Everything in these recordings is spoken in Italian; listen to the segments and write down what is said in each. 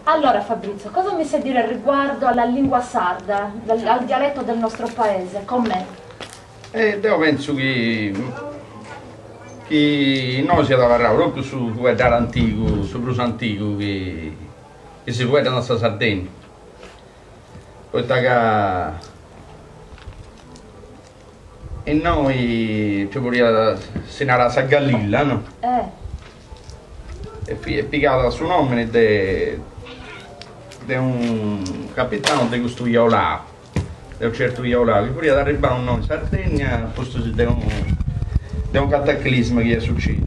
Allora Fabrizio, cosa mi sai dire riguardo alla lingua sarda, al dialetto del nostro paese, con me? Io penso che noi siamo parlati proprio su guardare antico, su Bruso antico che si guarda nella nostra Sardegna. Poi e noi ci voleva se ne era a Gallilla, no? E è piccata su nome di un capitano di questo Iolà, di un certo Iolà, che pure ad arrivare a noi in Sardegna a posto di un cataclisma che è successo.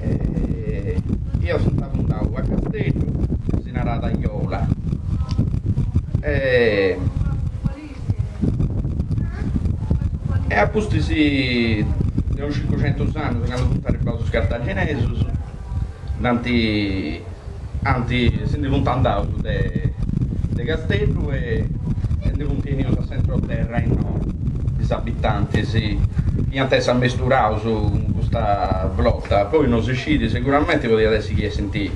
E io sono andato a Castello, si è andata a Iola. E a posto di un 500 anni, quando sono arrivato su Cartaginesi, si è andato di Castello e sono venuto a centro terra in nord, gli abitanti che anche si hanno misturato su questa flotta, poi non si scende sicuramente poteva adesso che sentire,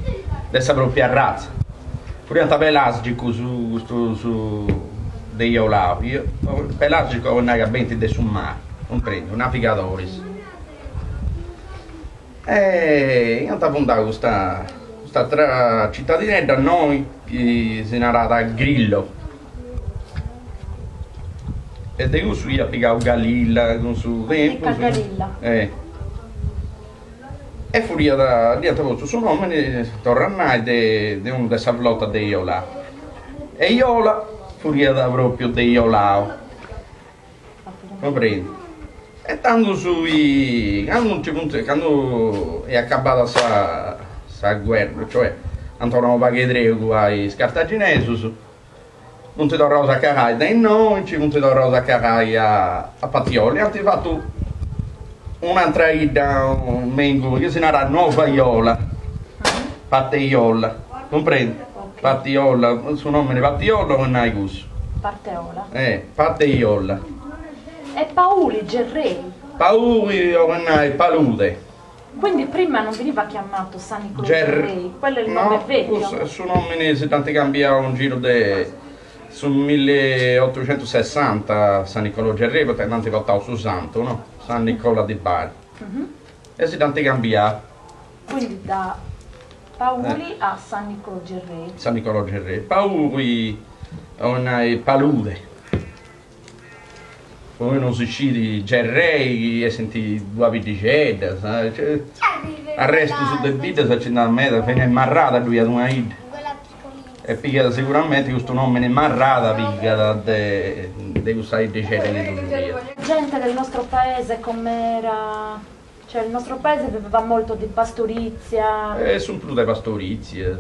adesso proprio a razza, pure anche pelagico su dei Iolavi, pelagico non è ben di sul mare, non prendo, un navigatore. E io ho puntato questa cittadinella a noi che si è andata a Grillo. E di questo io ho piccato Galilla con suo tempo. E fuori da questo suo nome torna di una della flotta di Iola. E Iola fuori da proprio di Iolao. Comprendo? E tanto quando è acabata questa guerra, cioè Antonio Paghetreu ai Cartaginesi, non si tornava a carare da noi, non si tornava a carare a Patioli, hanno fatto un'altra ida, un mengo, che si era Nuova Iola, Patteiola, comprendi? Patteiola, il suo nome è Patteiola o non hai gusto? Patteola. Patteiola. E Pauli Gerrei. Pauli o non hai Palude. Quindi prima non veniva chiamato San Nicolò Gerrei, quello è il nome vecchio? Il suo nome si è cambiato un giro sul 1860 San Nicolò Gerrei, perché tanti portava su santo, no? San Nicola di Bari. E si è cambiato. Quindi da Pauli a San Nicolò Gerrei. San Nicolò Gerrei. Pauli o non hai Palude. Poi non si scidi Gerrei e senti due vidicette, cioè, arresto su del vita se c'è una meta, viene marrata lui ad una ida. E picca sicuramente questo nome è marrata picca di questa idicetta di tutti. La gente del nostro paese com'era? Cioè il nostro paese viveva molto di pastorizia. Sono più di pastorizia.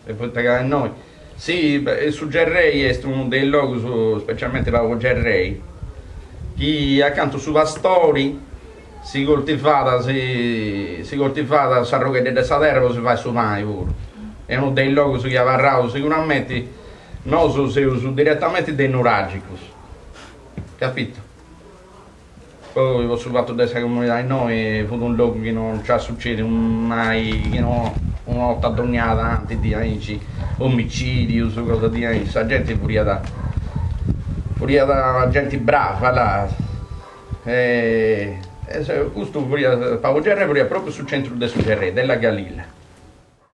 E poi noi. Sì, su Gerrei è uno dei luoghi, specialmente per Gerrei, che accanto su pastori si coltivava sarroghetta di terra, si fa su mai pure. È uno dei luoghi su che avrà sicuramente non su direttamente dei nuragicus, capito? Poi ho fatto questa comunità di noi è un luogo che non ci succede mai, che non una volta dognata anche di amici, omicidi, su cosa di amici, la gente pure da gente brava là. Questo Pavo Gerre è proprio sul centro del Gerre, della Galilla.